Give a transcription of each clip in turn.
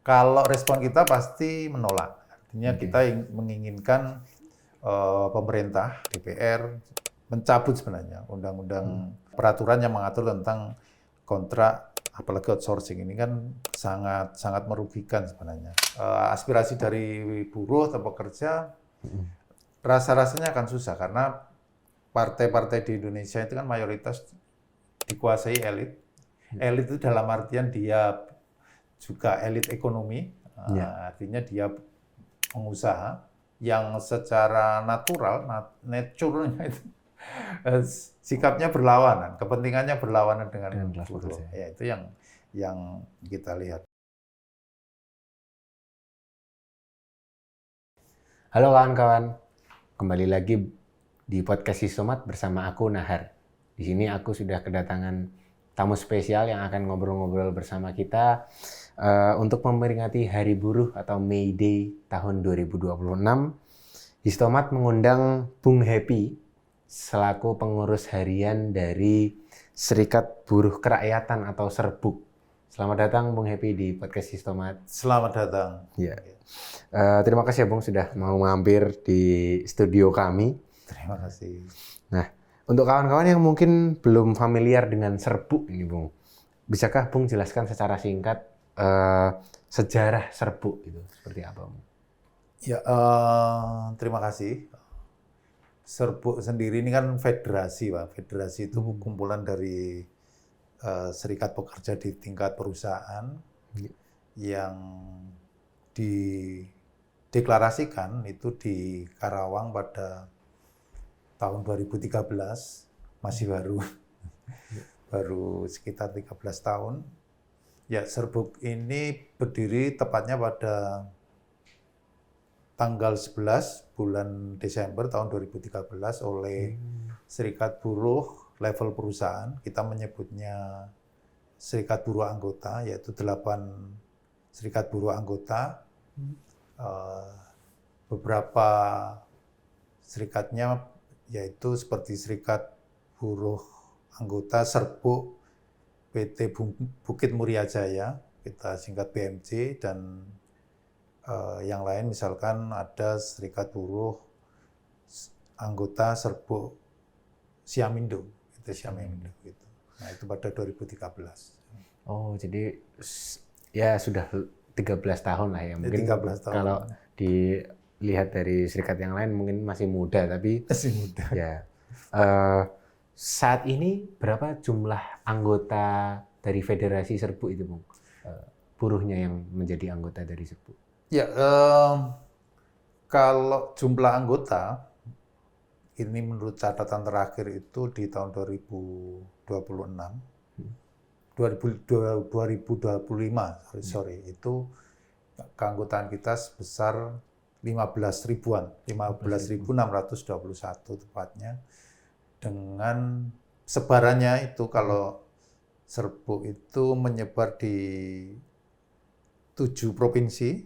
Kalau respon kita pasti menolak. Artinya kita menginginkan pemerintah, DPR mencabut sebenarnya undang-undang peraturan yang mengatur tentang kontrak, apalagi outsourcing ini kan sangat sangat merugikan sebenarnya. Aspirasi dari buruh atau pekerja rasa-rasanya akan susah karena partai-partai di Indonesia itu kan mayoritas dikuasai elit. Elit itu dalam artian dia juga elit ekonomi, artinya dia pengusaha yang secara natural, naturalnya itu sikapnya berlawanan, kepentingannya berlawanan dengan buruh. Ya, itu yang kita lihat. Halo kawan-kawan, kembali lagi di podcast Sistomat bersama aku Nahar. Di sini aku sudah kedatangan tamu spesial yang akan ngobrol-ngobrol bersama kita untuk memperingati Hari Buruh atau May Day tahun 2026. Sistomat mengundang Bung Happy selaku pengurus harian dari Serikat Buruh Kerakyatan atau Serbuk. Selamat datang Bung Happy di podcast Sistomat. Selamat datang. Ya. Terima kasih ya Bung sudah mau mampir di studio kami. Terima kasih. Nah, untuk kawan-kawan yang mungkin belum familiar dengan serbuk ini Bung, bisakah Bung jelaskan secara singkat sejarah serbuk itu seperti apa Bung? Ya, terima kasih. Serbuk sendiri ini kan federasi, Pak. Federasi itu kumpulan dari serikat pekerja di tingkat perusahaan yang dideklarasikan itu di Karawang pada tahun 2013, masih baru sekitar 13 tahun. Ya, Serbuk ini berdiri tepatnya pada tanggal 11 bulan Desember tahun 2013 oleh Serikat Buruh level perusahaan. Kita menyebutnya Serikat Buruh Anggota, yaitu 8 Serikat Buruh Anggota. Beberapa serikatnya yaitu seperti Serikat Buruh Anggota Serbuk PT Bukit Muria Jaya, kita singkat BMJ, dan yang lain misalkan ada Serikat Buruh Anggota Serbuk Siamindo, itu Siamindo gitu. Nah, itu pada 2013. Oh, jadi ya sudah 13 tahun lah ya. Mungkin 13 tahun. Kalau dilihat dari serikat yang lain mungkin masih muda, tapi masih muda. Ya. Saat ini berapa jumlah anggota dari Federasi Serbuk itu, Bung? Buruhnya yang menjadi anggota dari Serbuk? Ya, kalau jumlah anggota ini menurut catatan terakhir itu di tahun 2025, itu keanggotaan kita sebesar 15.621 tepatnya, dengan sebarannya itu kalau Serbuk itu menyebar di 7 provinsi,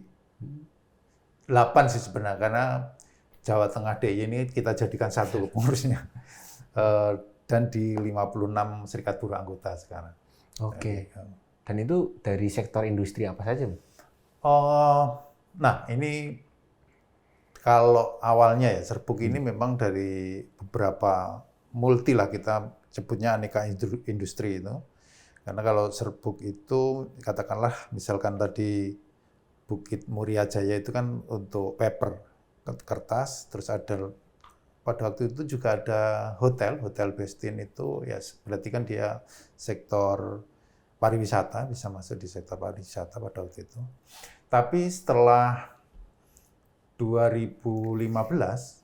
8 sih sebenarnya, karena Jawa Tengah DIY ini kita jadikan satu pengurusnya, dan di 56 serikat buruh anggota sekarang. Oke. Dan itu dari sektor industri apa saja? Nah, ini kalau awalnya ya Serbuk ini memang dari beberapa multi lah, kita sebutnya aneka industri itu. Karena kalau Serbuk itu katakanlah misalkan tadi Bukit Muria Jaya itu kan untuk paper, kertas, terus ada pada waktu itu juga ada Hotel Bestin itu ya berarti kan dia sektor pariwisata, bisa masuk di sektor pariwisata pada waktu itu. Tapi setelah 2015,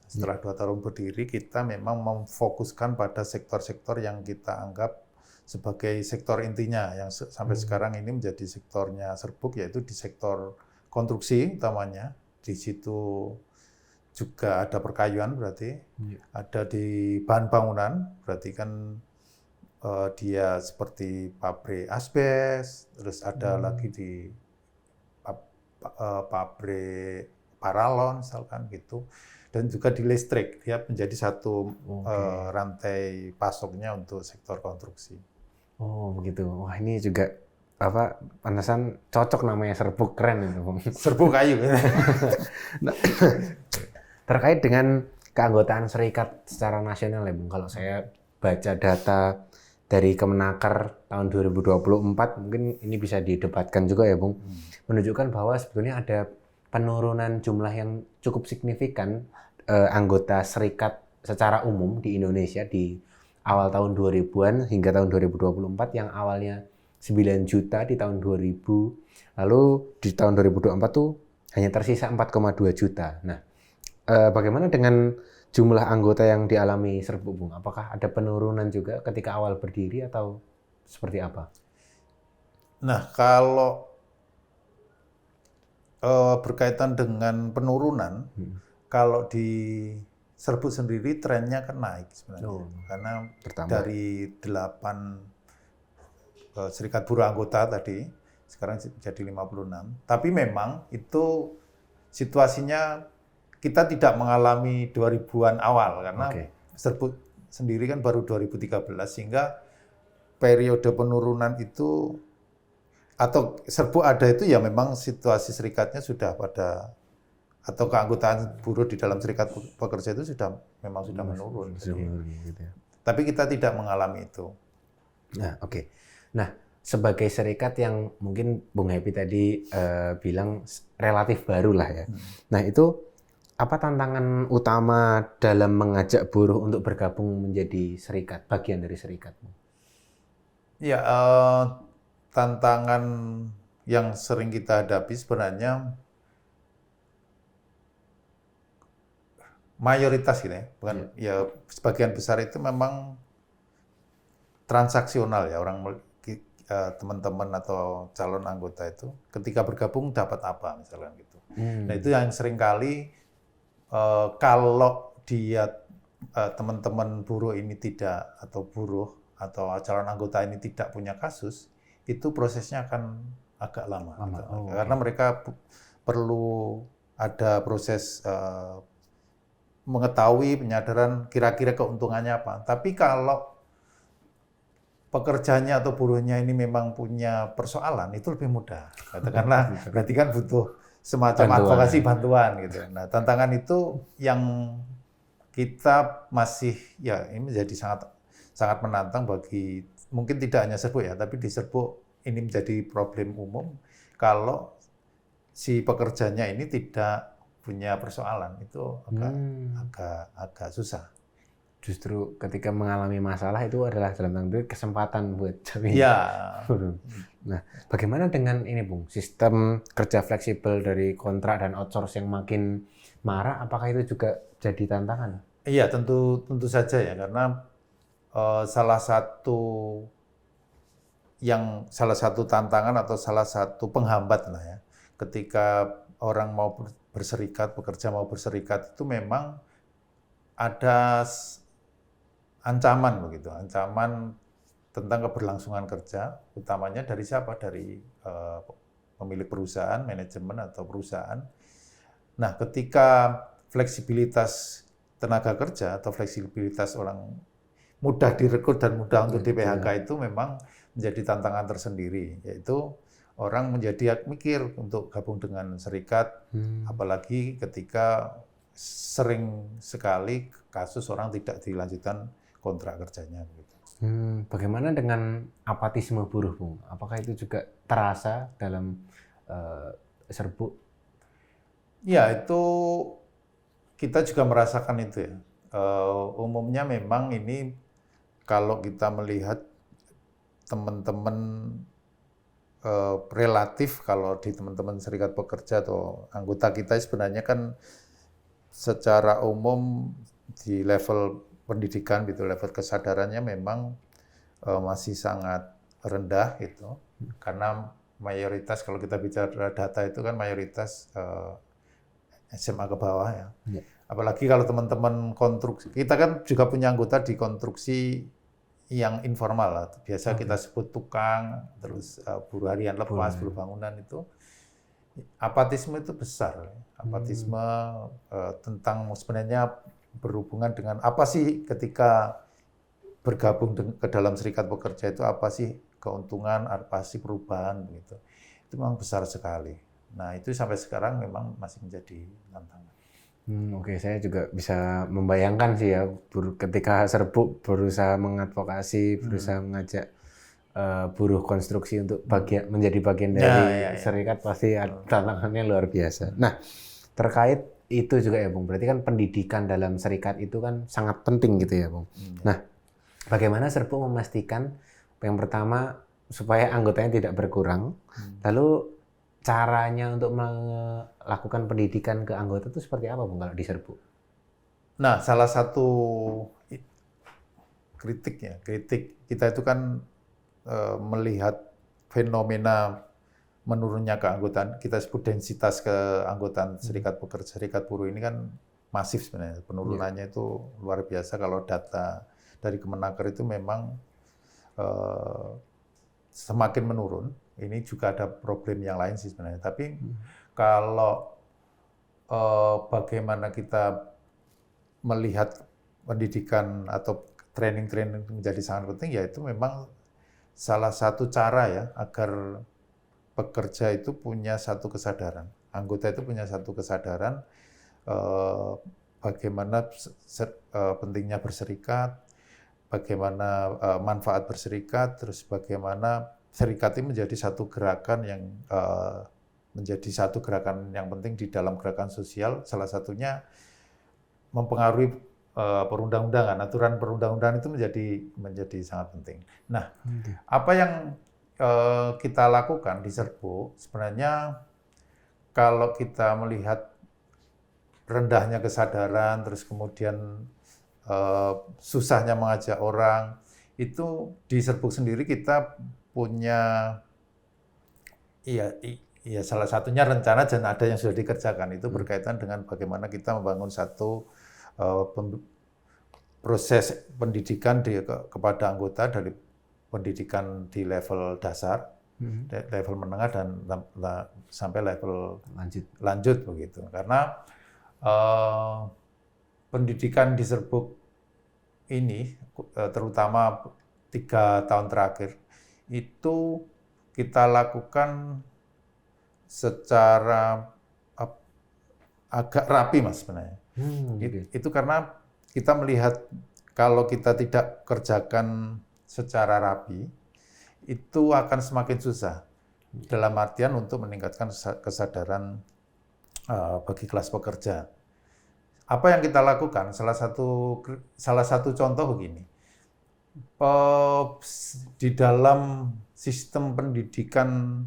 setelah 2 tahun berdiri, kita memang memfokuskan pada sektor-sektor yang kita anggap sebagai sektor intinya, yang sampai sekarang ini menjadi sektornya Serbuk, yaitu di sektor konstruksi utamanya. Di situ juga ada perkayuan berarti, ada di bahan bangunan, berarti kan dia seperti pabrik asbes, terus ada lagi di pabrik paralon misalkan gitu, dan juga di listrik, dia menjadi satu rantai pasoknya untuk sektor konstruksi. Oh begitu. Wah ini juga Pantesan cocok namanya serbuk, keren itu Bung. Serbuk kayu. Nah, terkait dengan keanggotaan serikat secara nasional ya Bung, kalau saya baca data dari Kemenaker tahun 2024, mungkin ini bisa didebatkan juga ya Bung, menunjukkan bahwa sebetulnya ada penurunan jumlah yang cukup signifikan anggota serikat secara umum di Indonesia di awal tahun 2000-an hingga tahun 2024 yang awalnya 9 juta di tahun 2000, lalu di tahun 2024 tuh hanya tersisa 4,2 juta. Nah, bagaimana dengan jumlah anggota yang dialami Serbuk, Bung? Apakah ada penurunan juga ketika awal berdiri atau seperti apa? Nah, kalau berkaitan dengan penurunan, kalau di Serbuk sendiri trennya kan naik sebenarnya. Karena Bertambah. dari 8 serikat buruh anggota tadi, sekarang jadi 56. Tapi memang itu situasinya kita tidak mengalami 2000-an awal, karena Serbuk sendiri kan baru 2013, sehingga periode penurunan itu, atau Serbuk ada itu ya memang situasi serikatnya sudah pada, atau keanggotaan buruh di dalam serikat pekerja itu memang sudah menurun. Gitu ya. Tapi kita tidak mengalami itu. Nah, Nah, sebagai serikat yang mungkin Bung Happy tadi bilang relatif baru lah ya. Nah, itu apa tantangan utama dalam mengajak buruh untuk bergabung menjadi serikat, bagian dari serikat? Ya, tantangan yang sering kita hadapi sebenarnya mayoritas gitu ya, bukan ya, sebagian besar itu memang transaksional ya, orang teman-teman atau calon anggota itu ketika bergabung dapat apa misalnya gitu. Nah, itu yang sering kali kalau dia teman-teman buruh ini tidak, atau buruh atau calon anggota ini tidak punya kasus, itu prosesnya akan agak lama. Karena mereka perlu ada proses mengetahui, penyadaran kira-kira keuntungannya apa. Tapi kalau pekerjanya atau buruhnya ini memang punya persoalan, itu lebih mudah. Karena berarti kan butuh semacam advokasi, bantuan gitu. Nah, tantangan itu yang kita masih, ya ini menjadi sangat menantang bagi, mungkin tidak hanya Serbuk ya, tapi di Serbuk ini menjadi problem umum kalau si pekerjanya ini tidak punya persoalan, itu agak susah. Justru ketika mengalami masalah itu adalah dalam tanda kutip kesempatan buat cari. Ya. Nah, bagaimana dengan ini Bung, sistem kerja fleksibel dari kontrak dan outsource yang makin marak, apakah itu juga jadi tantangan? Iya, tentu saja ya, karena salah satu tantangan atau salah satu penghambat lah ya, ketika orang mau berserikat, pekerja mau berserikat, itu memang ada ancaman begitu, ancaman tentang keberlangsungan kerja, utamanya dari siapa? Dari pemilik perusahaan, manajemen atau perusahaan. Nah, ketika fleksibilitas tenaga kerja atau fleksibilitas orang mudah direkrut dan mudah untuk di PHK itu memang menjadi tantangan tersendiri, yaitu orang menjadi mikir untuk gabung dengan serikat, apalagi ketika sering sekali kasus orang tidak dilanjutkan kontrak kerjanya. Bagaimana dengan apatisme buruh, Bung? Apakah itu juga terasa dalam Serbuk? Ya, itu kita juga merasakan itu ya. Umumnya memang ini kalau kita melihat teman-teman relatif, kalau di teman-teman serikat pekerja atau anggota kita sebenarnya kan secara umum di level pendidikan gitu, level kesadarannya memang masih sangat rendah gitu, karena mayoritas kalau kita bicara data itu kan mayoritas SMA ke bawah ya. Apalagi kalau teman-teman konstruksi, kita kan juga punya anggota di konstruksi yang informal lah, biasa kita sebut tukang, terus buruh harian lepas, buruh bangunan itu. Apatisme itu besar, apatisme tentang sebenarnya berhubungan dengan apa sih ketika bergabung ke dalam serikat pekerja itu, apa sih keuntungan, pasti perubahan begitu. Itu memang besar sekali. Nah, itu sampai sekarang memang masih menjadi tantangan. Oke, saya juga bisa membayangkan sih ya, ketika Serbuk berusaha mengadvokasi, berusaha mengajak buruh konstruksi untuk menjadi bagian dari serikat, pasti tantangannya luar biasa. Nah, terkait itu juga ya, Bung. Berarti kan pendidikan dalam serikat itu kan sangat penting gitu ya, Bung. Nah, bagaimana Serbuk memastikan yang pertama supaya anggotanya tidak berkurang, lalu caranya untuk melakukan pendidikan ke anggota itu seperti apa, Bung, kalau di Serbuk? Nah, salah satu kritik kita itu kan melihat fenomena menurunnya keanggotaan, kita sebut densitas keanggotaan serikat pekerja, serikat buruh ini kan masif sebenarnya. Penurunannya itu luar biasa. Kalau data dari Kemenaker itu memang semakin menurun. Ini juga ada problem yang lain sih sebenarnya. Tapi kalau bagaimana kita melihat pendidikan atau training menjadi sangat penting, yaitu memang salah satu cara ya agar pekerja itu punya satu kesadaran, anggota itu punya satu kesadaran bagaimana pentingnya berserikat, bagaimana manfaat berserikat, terus bagaimana serikat ini menjadi satu gerakan yang penting di dalam gerakan sosial. Salah satunya mempengaruhi perundang-undangan, aturan perundang-undangan itu menjadi sangat penting. Nah, apa yang kita lakukan di Serbuk sebenarnya kalau kita melihat rendahnya kesadaran, terus kemudian susahnya mengajak orang, itu di Serbuk sendiri kita punya salah satunya rencana dan ada yang sudah dikerjakan itu berkaitan dengan bagaimana kita membangun satu proses pendidikan kepada anggota dari pendidikan di level dasar, level menengah dan sampai level lanjut begitu. Karena pendidikan di Serbuk ini terutama 3 tahun terakhir itu kita lakukan secara agak rapi, Mas, sebenarnya. Itu karena kita melihat kalau kita tidak kerjakan secara rapi, itu akan semakin susah. Dalam artian untuk meningkatkan kesadaran bagi kelas pekerja. Apa yang kita lakukan? Salah satu contoh begini. Di dalam sistem pendidikan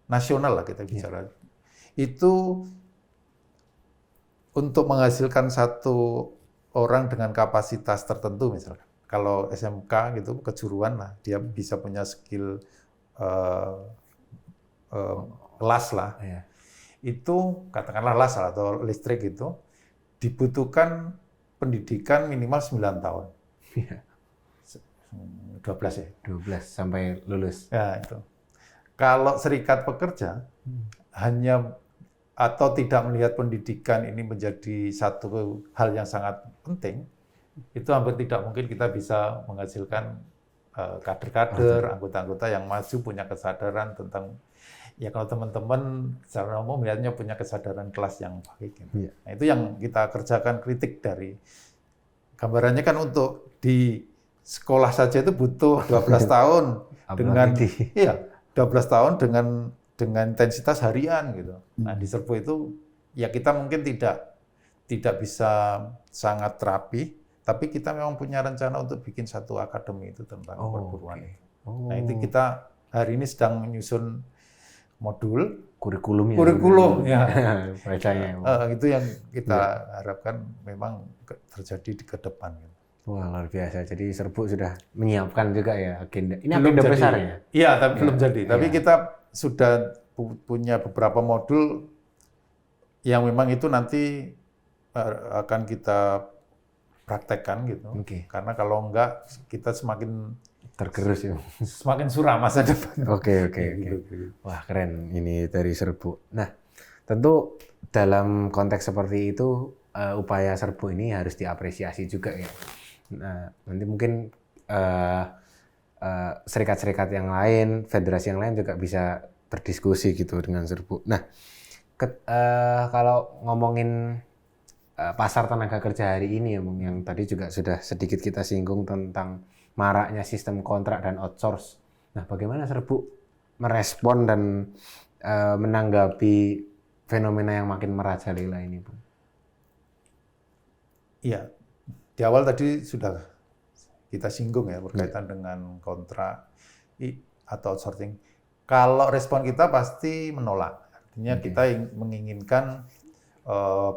nasional lah kita bicara, itu untuk menghasilkan satu orang dengan kapasitas tertentu misalkan, kalau SMK gitu kejuruan lah, dia bisa punya skill las lah, itu katakanlah las atau listrik itu dibutuhkan pendidikan minimal 9 tahun. 12 ya? 12 sampai lulus. Ya, itu. Kalau serikat pekerja hanya atau tidak melihat pendidikan ini menjadi satu hal yang sangat penting, itu hampir tidak mungkin kita bisa menghasilkan kader-kader, anggota-anggota yang maju punya kesadaran tentang, ya kalau teman-teman secara umum melihatnya punya kesadaran kelas yang baik. Gitu. Nah, itu yang kita kerjakan kritik dari, gambarannya kan untuk di sekolah saja itu butuh 12 tahun dengan 12 tahun dengan intensitas harian gitu. Nah, di Serbuk itu ya kita mungkin tidak bisa sangat rapi, tapi kita memang punya rencana untuk bikin satu akademi itu tentang perburuan itu. Nah, itu kita hari ini sedang menyusun modul kurikulum ya. Itu yang kita harapkan memang terjadi di ke depan. Wah, luar biasa. Jadi Serbuk sudah menyiapkan juga ya agenda. Ini agenda besar ya? Iya, tapi belum jadi. Tapi kita sudah punya beberapa modul yang memang itu nanti akan kita praktekkan gitu. Karena kalau enggak kita semakin tergerus ya. Semakin suram masa depan. Oke. Wah, keren ini dari Serbuk. Nah, tentu dalam konteks seperti itu upaya Serbuk ini harus diapresiasi juga ya. Nah, nanti mungkin serikat-serikat yang lain, federasi yang lain juga bisa berdiskusi gitu dengan Serbuk. Nah, kalau ngomongin pasar tenaga kerja hari ini ya, Bung, yang tadi juga sudah sedikit kita singgung tentang maraknya sistem kontrak dan outsource. Nah, bagaimana Serbuk merespon dan menanggapi fenomena yang makin merajalela ini, Bung? Iya, di awal tadi sudah kita singgung ya berkaitan dengan kontrak atau outsourcing. Kalau respon kita pasti menolak. Artinya kita menginginkan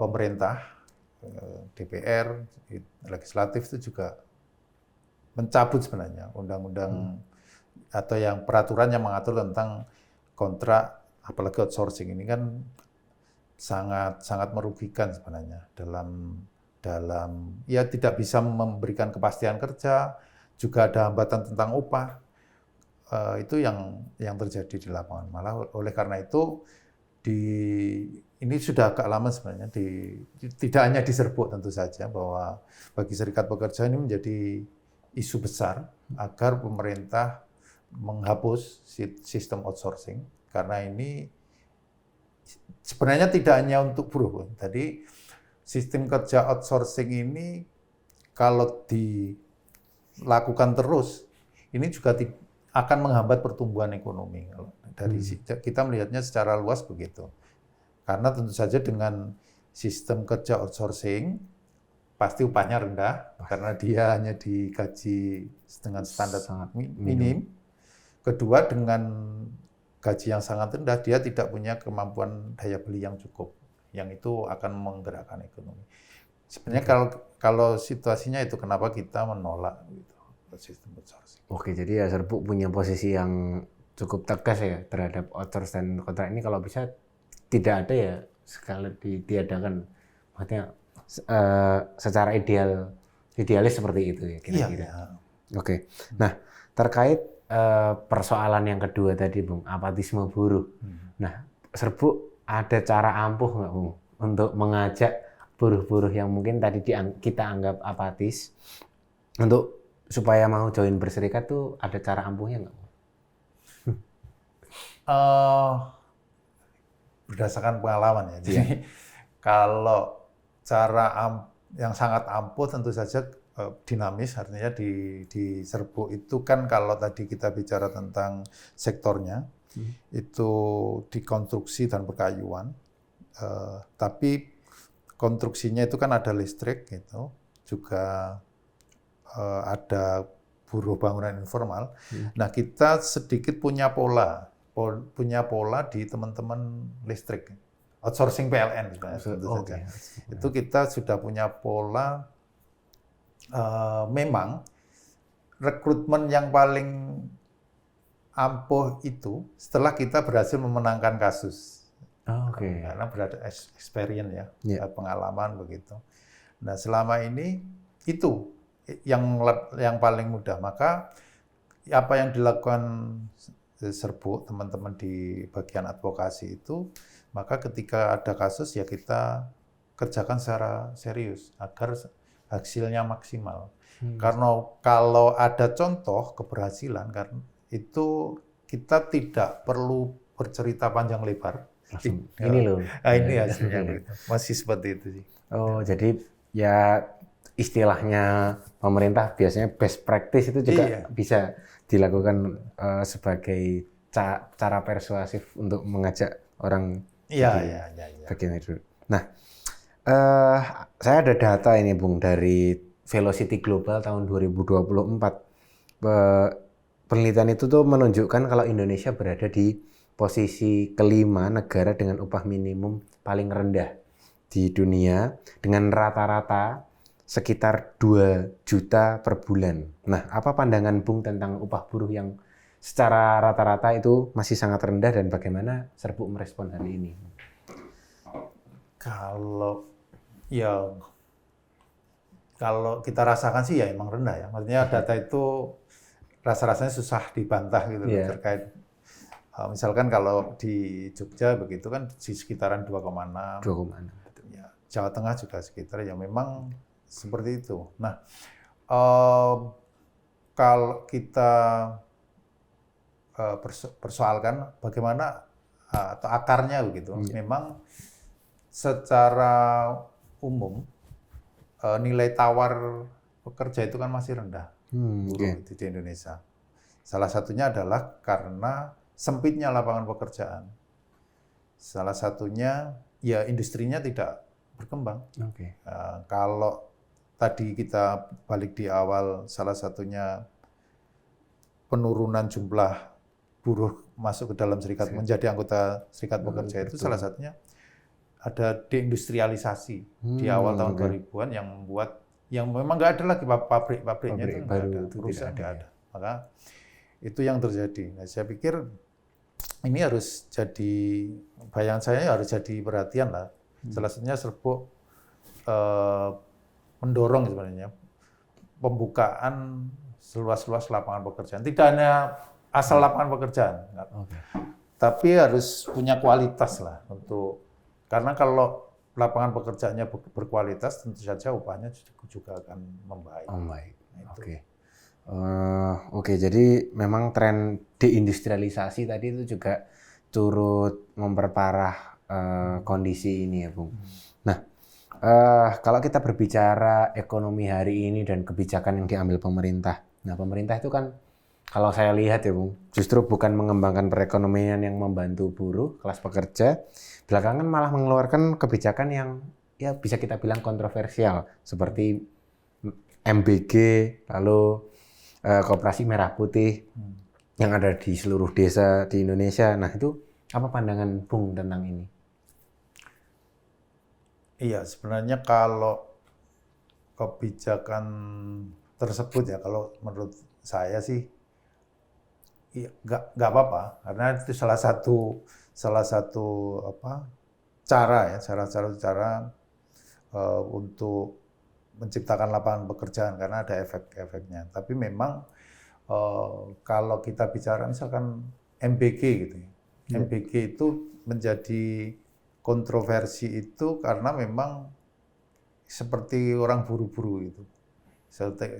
pemerintah, DPR, legislatif itu juga mencabut sebenarnya undang-undang atau yang peraturan yang mengatur tentang kontrak, apalagi outsourcing ini kan sangat merugikan sebenarnya dalam ya tidak bisa memberikan kepastian kerja, juga ada hambatan tentang upah. Itu yang terjadi di lapangan. Malah oleh karena itu ini sudah agak lama sebenarnya tidak hanya di Serbuk tentu saja, bahwa bagi serikat pekerja ini menjadi isu besar agar pemerintah menghapus sistem outsourcing, karena ini sebenarnya tidak hanya untuk buruh. Tadi sistem kerja outsourcing ini kalau dilakukan terus, ini juga akan menghambat pertumbuhan ekonomi. Kita melihatnya secara luas begitu. Karena tentu saja dengan sistem kerja outsourcing, pasti upahnya rendah, karena dia hanya digaji dengan standar sangat minim. Kedua, dengan gaji yang sangat rendah, dia tidak punya kemampuan daya beli yang cukup, yang itu akan menggerakkan ekonomi. Sebenarnya kalau situasinya itu, kenapa kita menolak gitu, sistem outsourcing. Oke, jadi ya Serbuk punya posisi yang cukup tegas ya terhadap outsource dan kontrak ini. Kalau bisa tidak ada ya sekali ditiadakan, maksudnya secara idealis seperti itu ya kira-kira. Iya. Oke. Nah, terkait persoalan yang kedua tadi, Bung, apatisme buruh. Nah, Serbuk ada cara ampuh nggak, Bung, untuk mengajak buruh-buruh yang mungkin tadi kita anggap apatis untuk supaya mau join berserikat tuh ada cara ampuhnya nggak? Berdasarkan pengalaman ya. Jadi kalau cara yang sangat ampuh tentu saja dinamis, artinya di Serbuk itu kan kalau tadi kita bicara tentang sektornya, itu di konstruksi dan perkayuan, tapi konstruksinya itu kan ada listrik gitu, juga ada buruh bangunan informal. Nah, kita sedikit punya pola di teman-teman listrik, outsourcing PLN tentu saja. Itu kita sudah punya pola. Memang rekrutmen yang paling ampuh itu setelah kita berhasil memenangkan kasus. Karena berada experience ya, pengalaman begitu. Nah, selama ini itu yang paling mudah. Maka apa yang dilakukan Serbuk, teman-teman di bagian advokasi itu, maka ketika ada kasus ya kita kerjakan secara serius agar hasilnya maksimal. Karena kalau ada contoh keberhasilan, kan itu kita tidak perlu bercerita panjang lebar. Ini loh. Ini hasilnya masih seperti itu sih. Oh, jadi ya istilahnya pemerintah biasanya best practice itu juga bisa dilakukan sebagai cara persuasif untuk mengajak orang bagian itu. Nah, saya ada data ini, Bung, dari Velocity Global tahun 2024. Penelitian itu tuh menunjukkan kalau Indonesia berada di posisi kelima negara dengan upah minimum paling rendah di dunia, dengan rata-rata sekitar 2 juta per bulan. Nah, apa pandangan Bung tentang upah buruh yang secara rata-rata itu masih sangat rendah dan bagaimana Serbuk merespon hal ini? Kalau kita rasakan sih ya emang rendah ya. Maksudnya data itu rasa-rasanya susah dibantah gitu terkait. Misalkan kalau di Jogja begitu kan di sekitaran 2,6. 2,6. Ya, Jawa Tengah juga sekitar ya memang seperti itu. Nah, kalau kita persoalkan bagaimana atau akarnya begitu, memang secara umum nilai tawar pekerja itu kan masih rendah buruh itu di Indonesia. Salah satunya adalah karena sempitnya lapangan pekerjaan. Salah satunya ya industrinya tidak berkembang. Kalau tadi kita balik di awal, salah satunya penurunan jumlah buruh masuk ke dalam serikat menjadi anggota serikat pekerja itu salah satunya ada deindustrialisasi di awal tahun 2000-an yang membuat yang memang nggak ada lagi pabrik-pabriknya itu nggak ada, perusahaan nggak ada. Maka itu yang terjadi. Nah, saya pikir ini harus jadi, bayangan saya harus jadi perhatian lah. Salah satunya serbuk mendorong sebenarnya pembukaan seluas-luas lapangan pekerjaan. Tidak hanya asal lapangan pekerjaan, tapi harus punya kualitas lah untuk, karena kalau lapangan pekerjaannya berkualitas, tentu saja upahnya juga akan membaik. Oke, jadi memang tren deindustrialisasi tadi itu juga turut memperparah kondisi ini ya, Bung. Nah, kalau kita berbicara ekonomi hari ini dan kebijakan yang diambil pemerintah, nah pemerintah itu kan kalau saya lihat ya, Bung, justru bukan mengembangkan perekonomian yang membantu buruh, kelas pekerja, belakangan malah mengeluarkan kebijakan yang ya bisa kita bilang kontroversial, seperti MBG, lalu Koperasi Merah Putih yang ada di seluruh desa di Indonesia. Nah, itu apa pandangan Bung tentang ini? Iya, sebenarnya kalau kebijakan tersebut ya, kalau menurut saya sih ya, nggak apa-apa, karena itu salah satu apa cara untuk menciptakan lapangan pekerjaan karena ada efek-efeknya. Tapi memang kalau kita bicara misalkan MBG gitu, MBG itu menjadi kontroversi itu karena memang seperti orang buru-buru itu,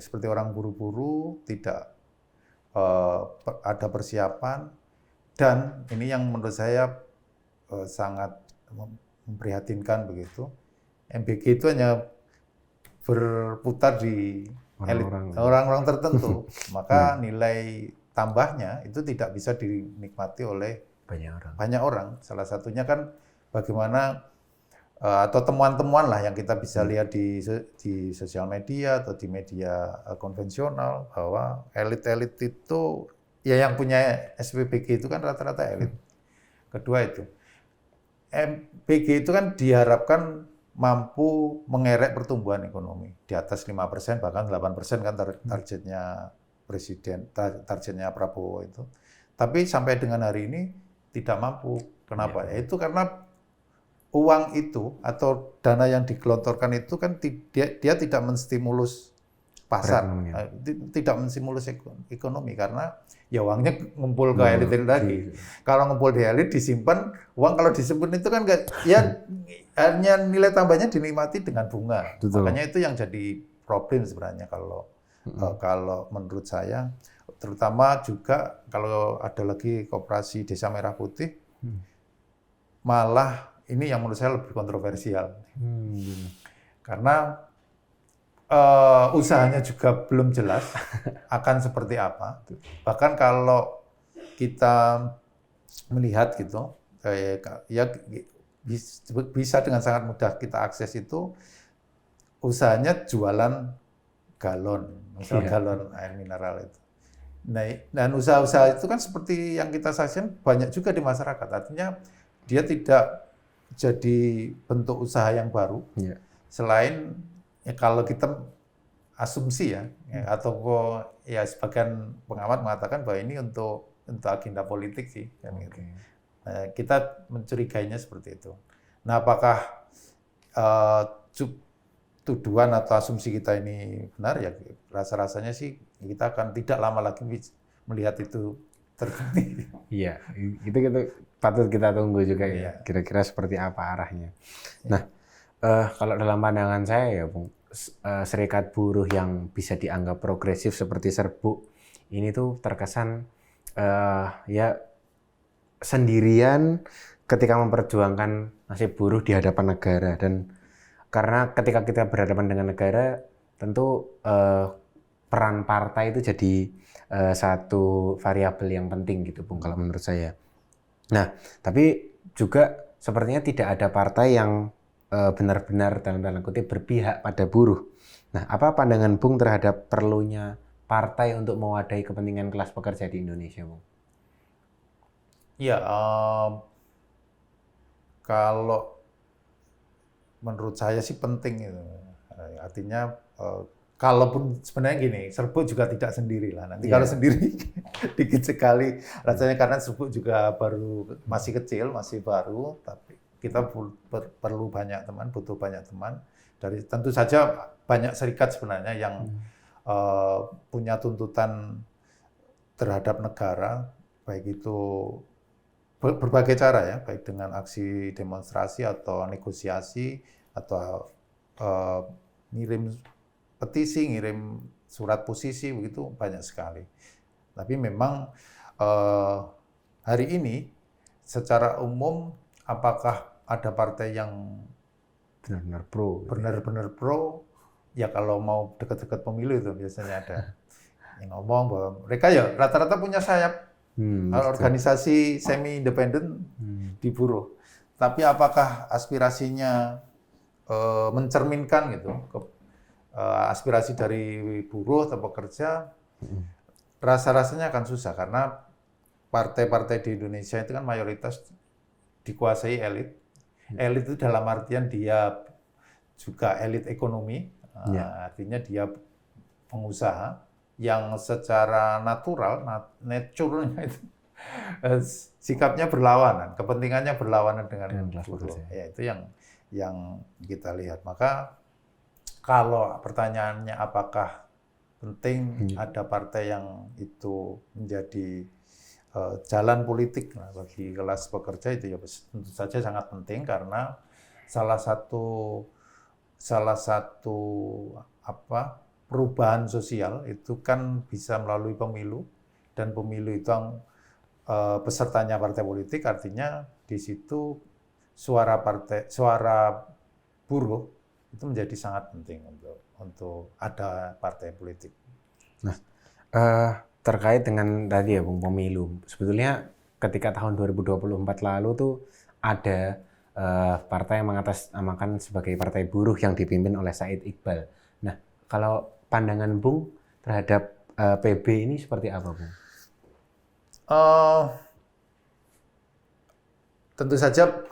seperti orang buru-buru tidak ada persiapan, dan ini yang menurut saya sangat memprihatinkan begitu. MBG itu hanya berputar di orang-orang tertentu, maka nilai tambahnya itu tidak bisa dinikmati oleh banyak orang. Salah satunya kan bagaimana atau temuan-temuan lah yang kita bisa lihat di sosial media atau di media konvensional, bahwa elit-elit itu ya yang punya SPBG itu kan rata-rata elit. Kedua itu, MBG itu kan diharapkan mampu mengerek pertumbuhan ekonomi di atas 5%, bahkan 8% kan targetnya presiden, targetnya Prabowo itu. Tapi sampai dengan hari ini tidak mampu. Kenapa? Ya, itu karena uang itu atau dana yang digelontorkan itu kan dia tidak menstimulus pasar, tidak menstimulus ekonomi, karena ya uangnya ngumpul ke elit lagi. Kalau ngumpul di elit disimpan, uang kalau disimpan itu kan ya hanya nilai tambahnya dinikmati dengan bunga. Makanya itu yang jadi problem sebenarnya kalau menurut saya, terutama juga kalau ada lagi Koperasi Desa Merah Putih, malah ini yang menurut saya lebih kontroversial. Karena usahanya juga belum jelas akan seperti apa. Bahkan kalau kita melihat gitu, ya bisa dengan sangat mudah kita akses itu, usahanya jualan galon, misalnya galon air mineral itu. Nah, dan usaha-usaha itu kan seperti yang kita saksikan banyak juga di masyarakat. Artinya dia tidak jadi bentuk usaha yang baru. Selain ya kalau kita asumsi ya atau ya sebagian pengamat mengatakan bahwa ini untuk agenda politik sih, kan gitu. Nah, kita mencurigainya seperti itu. Nah, apakah tuduhan atau asumsi kita ini benar? Ya rasa-rasanya sih kita akan tidak lama lagi melihat itu terbukti. Iya, itu patut kita tunggu juga ya. Kira-kira seperti apa arahnya. Nah, kalau dalam pandangan saya ya, Bung, serikat buruh yang bisa dianggap progresif seperti Serbuk ini tuh terkesan ya sendirian ketika memperjuangkan nasib buruh di hadapan negara. Dan karena ketika kita berhadapan dengan negara, tentu peran partai itu jadi satu variabel yang penting gitu, Bung, kalau menurut saya. Nah, tapi juga sepertinya tidak ada partai yang benar-benar dalam tanda kutip berpihak pada buruh. Nah, apa pandangan Bung terhadap perlunya partai untuk mewadahi kepentingan kelas pekerja di Indonesia, Bung? Iya, kalau menurut saya sih penting itu. Artinya kalaupun sebenarnya gini, Serbuk juga tidak sendiri lah. Nanti kalau sendiri dikit sekali rasanya, karena Serbuk juga masih kecil, masih baru, tapi kita perlu banyak teman, butuh banyak teman. Dari tentu saja banyak serikat sebenarnya yang punya tuntutan terhadap negara, baik itu berbagai cara ya, baik dengan aksi demonstrasi atau negosiasi atau ngirim petisi, ngirim surat posisi, begitu banyak sekali. Tapi memang hari ini secara umum apakah ada partai yang benar-benar pro? Ya kalau mau dekat-dekat pemilu itu biasanya ada yang ngomong bahwa mereka ya rata-rata punya sayap organisasi semi independen di buruh. Tapi apakah aspirasinya mencerminkan gitu aspirasi dari buruh atau pekerja? Rasa-rasanya akan susah, karena partai-partai di Indonesia itu kan mayoritas dikuasai elit. Elit itu dalam artian dia juga elit ekonomi, artinya dia pengusaha yang secara naturalnya itu sikapnya berlawanan, kepentingannya berlawanan dengan buruh. Ya, itu yang kita lihat. Maka kalau pertanyaannya apakah penting ada partai yang itu menjadi jalan politik bagi kelas pekerja, itu ya tentu saja sangat penting, karena salah satu perubahan sosial itu kan bisa melalui pemilu, dan pemilu itu pesertanya partai politik, artinya di situ suara buruh itu menjadi sangat penting untuk ada partai politik. Nah, terkait dengan tadi ya, Bung, pemilu, sebetulnya ketika tahun 2024 lalu tuh ada partai yang mengatasnamakan sebagai partai buruh yang dipimpin oleh Said Iqbal. Nah, kalau pandangan Bung terhadap PB ini seperti apa, Bung? Tentu saja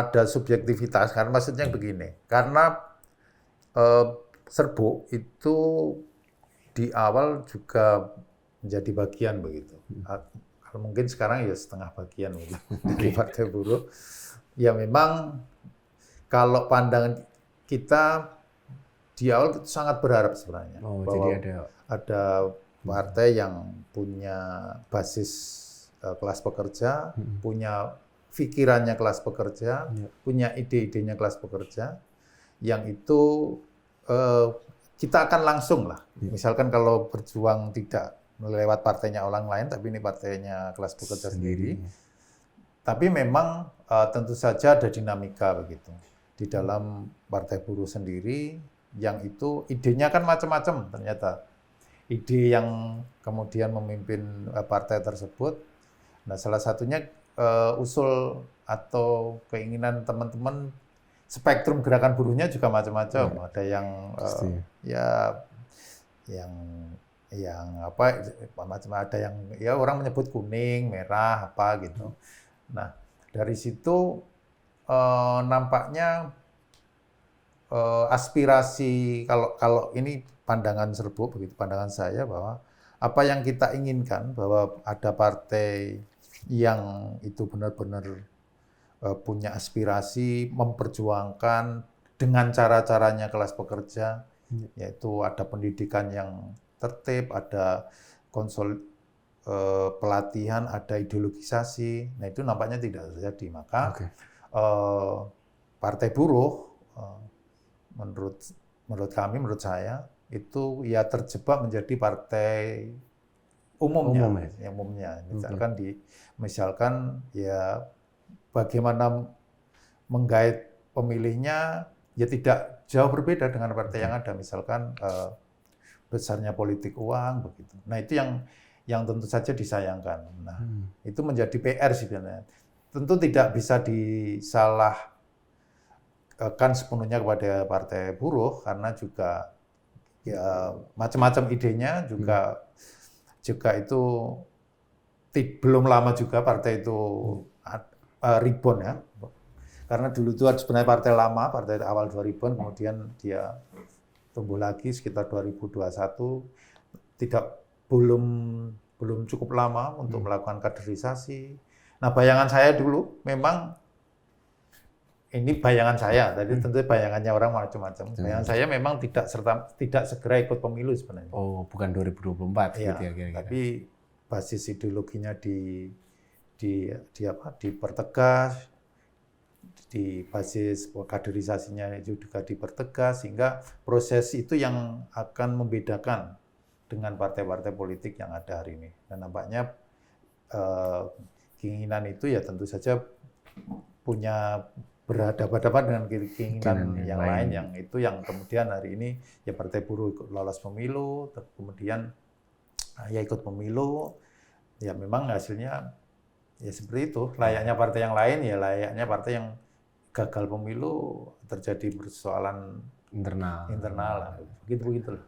ada subjektivitas, karena maksudnya begini, karena Serbuk itu di awal juga menjadi bagian begitu. Kalau mungkin sekarang ya setengah bagian begitu dari partai buruh. Ya memang kalau pandangan kita di awal itu sangat berharap sebenarnya bahwa jadi ada partai yang punya basis kelas pekerja, punya pikirannya kelas pekerja, punya ide-idenya kelas pekerja, yang itu kita akan langsung lah. Misalkan kalau berjuang tidak lewat partainya orang lain, tapi ini partainya kelas pekerja sendiri. Tapi memang tentu saja ada dinamika begitu di dalam partai buruh sendiri, yang itu idenya kan macam-macam ternyata. Ide yang kemudian memimpin partai tersebut. Nah, salah satunya usul atau keinginan teman-teman, spektrum gerakan buruhnya juga macam-macam. Ada yang yang apa macam, ada yang ya orang menyebut kuning, merah, apa gitu. Nah, dari situ nampaknya aspirasi, kalau ini pandangan Serbuk begitu, pandangan saya, bahwa apa yang kita inginkan bahwa ada partai yang itu benar-benar punya aspirasi memperjuangkan dengan cara-caranya kelas pekerja, yaitu ada pendidikan yang tertib, ada pelatihan, ada ideologisasi. Nah, itu nampaknya tidak terjadi. Maka partai buruh menurut menurut saya itu ya terjebak menjadi partai umumnya, Umum, ya? yang umumnya. Misalkan ya bagaimana menggait pemilihnya ya tidak jauh berbeda dengan partai yang ada, misalkan besarnya politik uang begitu. Nah, itu yang tentu saja disayangkan. Nah, itu menjadi PR sebenarnya. Tentu tidak bisa disalahkan sepenuhnya kepada partai buruh karena juga ya macam-macam idenya juga itu belum lama juga partai itu rebound ya. Karena dulu itu sebenarnya partai lama, partai awal 2000-an, kemudian dia tumbuh lagi sekitar 2021, belum cukup lama untuk melakukan kaderisasi. Nah, bayangan saya dulu memang ini bayangan saya, tadi tentu bayangannya orang macam-macam. Bayangan saya memang tidak segera ikut pemilu sebenarnya. Oh, bukan 2024 ya, gitu ya kira-kira. Tapi basis ideologinya dipertegas, di basis kaderisasinya juga dipertegas, sehingga proses itu yang akan membedakan dengan partai-partai politik yang ada hari ini. Dan nampaknya keinginan itu ya tentu saja punya berhadapan-hadapan dengan keinginan yang lain, yang itu yang kemudian hari ini ya partai buruh ikut lolos pemilu, kemudian ya ikut pemilu, ya memang hasilnya ya seperti itu. Layaknya partai yang lain, ya layaknya partai yang gagal pemilu terjadi persoalan internal, begitu.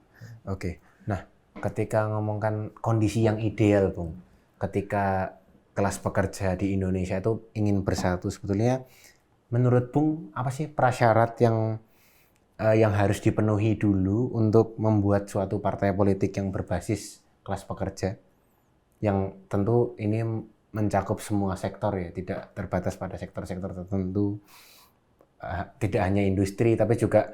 Oke. Nah, ketika ngomongkan kondisi yang ideal, Bung, ketika kelas pekerja di Indonesia itu ingin bersatu, sebetulnya menurut Bung apa sih prasyarat yang harus dipenuhi dulu untuk membuat suatu partai politik yang berbasis kelas pekerja, yang tentu ini mencakup semua sektor ya, tidak terbatas pada sektor-sektor tertentu, tidak hanya industri tapi juga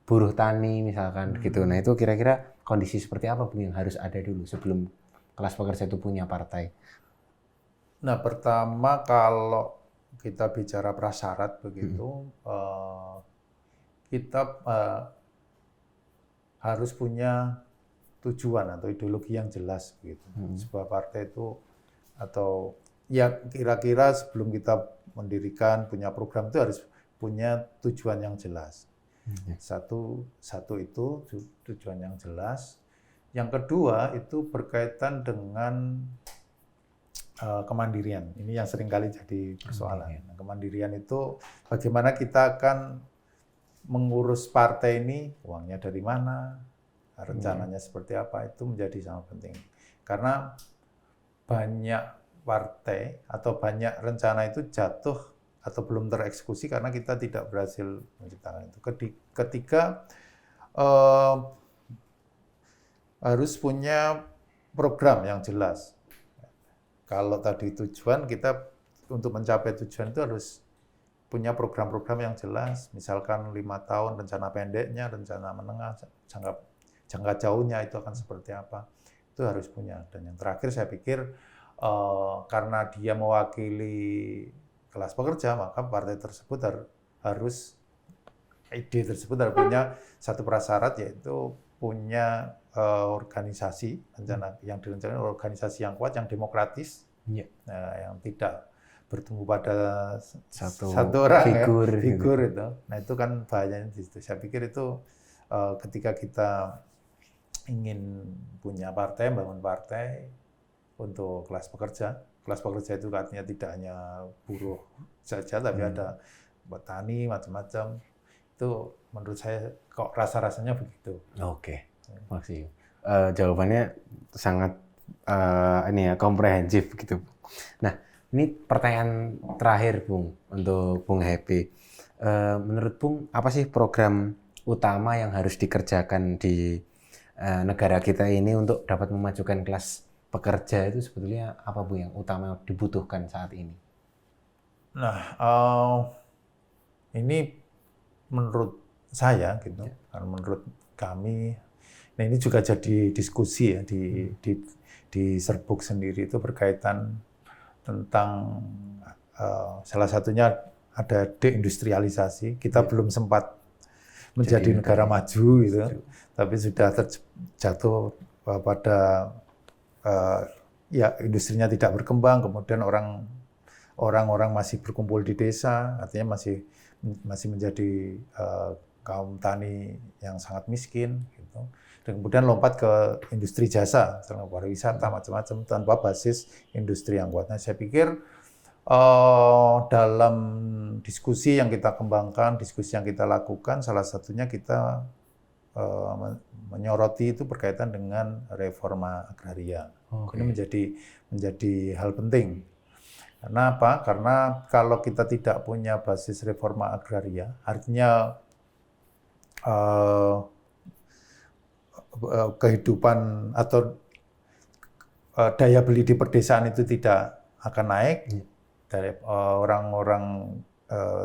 buruh tani misalkan gitu. Nah, itu kira-kira kondisi seperti apa Bung yang harus ada dulu sebelum kelas pekerja itu punya partai? Nah, pertama kalau kita bicara prasyarat begitu, kita harus punya tujuan atau ideologi yang jelas begitu. Sebuah partai itu atau ya kira-kira sebelum kita mendirikan punya program itu harus punya tujuan yang jelas. Satu itu tujuan yang jelas. Yang kedua itu berkaitan dengan kemandirian. Ini yang seringkali jadi persoalan. Nah, kemandirian itu bagaimana kita akan mengurus partai ini, uangnya dari mana, rencananya seperti apa, itu menjadi sangat penting. Karena banyak partai atau banyak rencana itu jatuh atau belum tereksekusi karena kita tidak berhasil menciptakan itu. Ketiga, harus punya program yang jelas. Kalau tadi tujuan, kita untuk mencapai tujuan itu harus punya program-program yang jelas. Misalkan 5 tahun rencana pendeknya, rencana menengah, jangka jauhnya itu akan seperti apa. Itu harus punya. Dan yang terakhir saya pikir karena dia mewakili kelas pekerja, maka partai tersebut harus punya satu prasyarat, yaitu punya organisasi yang direncanakan organisasi yang kuat, yang demokratis, yang tidak bertumbuh pada satu orang figur itu. Nah, itu kan bahayanya di situ. Saya pikir itu ketika kita ingin punya partai, bangun partai untuk kelas pekerja. Kelas pekerja itu artinya tidak hanya buruh saja, tapi ada petani, macam-macam. Itu menurut saya kok rasa-rasanya begitu. Oke, makasih. Jawabannya sangat komprehensif gitu. Nah, ini pertanyaan terakhir Bung untuk Bung Happy. Menurut Bung, apa sih program utama yang harus dikerjakan di negara kita ini untuk dapat memajukan kelas pekerja itu sebetulnya apa Bu yang utama dibutuhkan saat ini? Nah, ini menurut saya gitu, karena menurut kami, nah ini juga jadi diskusi ya di Serbuk sendiri itu berkaitan tentang salah satunya ada deindustrialisasi. Kita belum sempat menjadi negara maju gitu, tapi sudah terjatuh pada ya industrinya tidak berkembang, kemudian orang-orang masih berkumpul di desa, artinya masih menjadi kaum tani yang sangat miskin gitu. Dan kemudian lompat ke industri jasa, misalnya pariwisata macam-macam tanpa basis industri yang kuat. Nah, saya pikir dalam diskusi yang kita kembangkan, diskusi yang kita lakukan, salah satunya kita menyoroti itu berkaitan dengan reforma agraria. Ini menjadi hal penting. Karena apa? Karena kalau kita tidak punya basis reforma agraria, artinya kehidupan atau daya beli di pedesaan itu tidak akan naik, dari orang-orang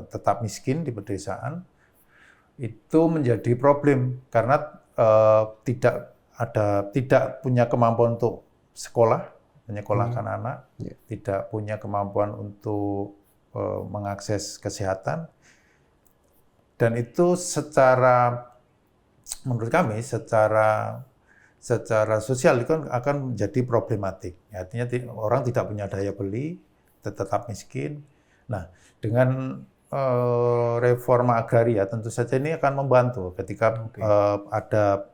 tetap miskin di pedesaan, itu menjadi problem karena tidak punya kemampuan untuk sekolah, menyekolahkan anak, tidak punya kemampuan untuk mengakses kesehatan, dan itu menurut kami secara sosial itu akan menjadi problematik. Artinya orang tidak punya daya beli, tetap miskin. Nah, dengan reforma agraria tentu saja ini akan membantu ketika ada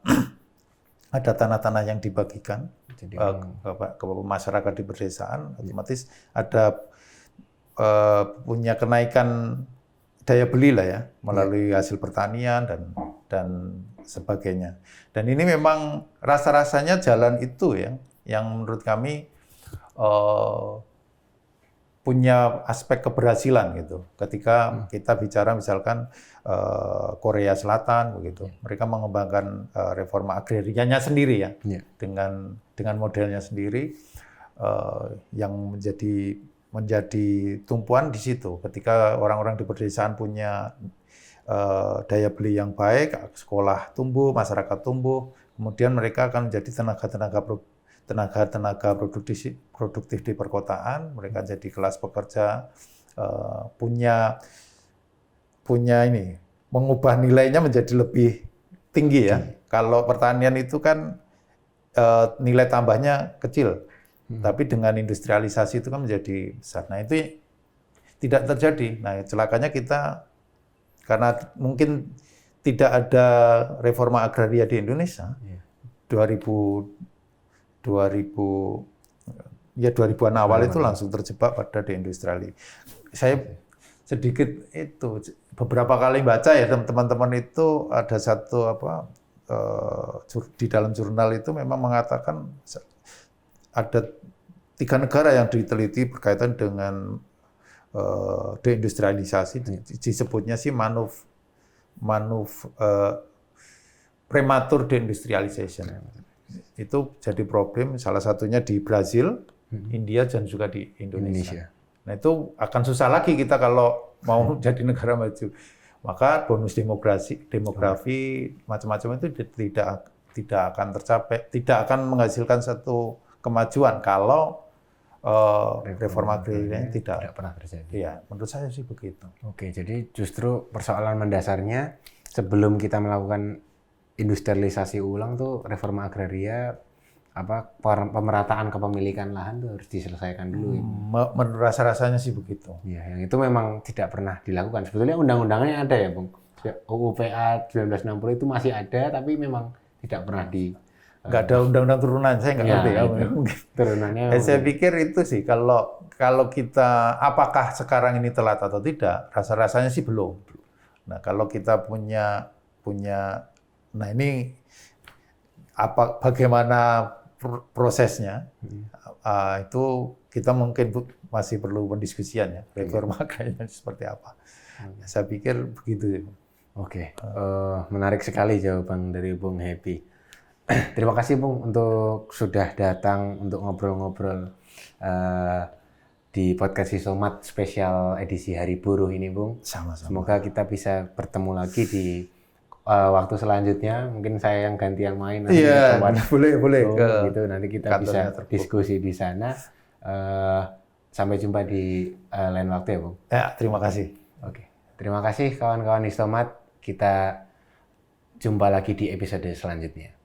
tanah-tanah yang dibagikan ke masyarakat di pedesaan, otomatis ada punya kenaikan daya beli lah ya melalui hasil pertanian dan sebagainya. Dan ini memang rasa-rasanya jalan itu ya yang menurut kami punya aspek keberhasilan gitu. Ketika kita bicara misalkan Korea Selatan begitu, mereka mengembangkan reforma agrarianya sendiri ya, dengan modelnya sendiri yang menjadi tumpuan di situ. Ketika orang-orang di pedesaan punya daya beli yang baik, sekolah tumbuh, masyarakat tumbuh, kemudian mereka akan menjadi tenaga produktif di perkotaan, mereka jadi kelas pekerja, punya ini, mengubah nilainya menjadi lebih tinggi ya. Kalau pertanian itu kan nilai tambahnya kecil, tapi dengan industrialisasi itu kan menjadi besar. Nah itu tidak terjadi. Nah celakanya kita, karena mungkin tidak ada reforma agraria di Indonesia, 2000-an awal itu langsung terjebak pada deindustrialisasi. Saya sedikit itu beberapa kali baca ya teman-teman itu ada satu di dalam jurnal itu memang mengatakan ada 3 negara yang diteliti berkaitan dengan deindustrialisasi, disebutnya sih prematur deindustrialization. Itu jadi problem, salah satunya di Brazil, India, dan juga di Indonesia. Nah itu akan susah lagi kita kalau mau jadi negara maju. Maka bonus demografi macam-macam itu tidak akan tercapai, tidak akan menghasilkan satu kemajuan kalau reforma agraria tidak pernah terjadi. Iya, menurut saya sih begitu. Oke, jadi justru persoalan mendasarnya sebelum kita melakukan industrialisasi ulang tuh reforma agraria, pemerataan kepemilikan lahan tuh harus diselesaikan dulu. Menurut rasa-rasanya sih begitu. Ya, yang itu memang tidak pernah dilakukan. Sebetulnya undang-undangnya ada ya, Bung. UU PA 1960 itu masih ada, tapi memang tidak pernah nggak ada undang-undang turunan, saya nggak ngerti ya. Turunannya. Saya pikir itu sih kalau kita apakah sekarang ini telat atau tidak, rasa-rasanya sih belum. Nah kalau kita punya, nah ini bagaimana prosesnya, itu kita mungkin masih perlu pendiskusian ya, reforma kayaknya seperti apa. Saya pikir begitu. Oke, menarik sekali jawaban dari Bung Happy. Terima kasih Bung untuk sudah datang untuk ngobrol-ngobrol di podcast Sisomat spesial edisi Hari Buruh ini, Bung. Sama-sama. Semoga kita bisa bertemu lagi di waktu selanjutnya. Mungkin saya yang gantian main. Iya, boleh. Gitu. Nanti kita bisa diskusi di sana. Sampai jumpa di lain waktu ya, Bung. Ya, terima kasih. Oke, terima kasih kawan-kawan Sisomat. Kita Jumpa lagi di episode selanjutnya.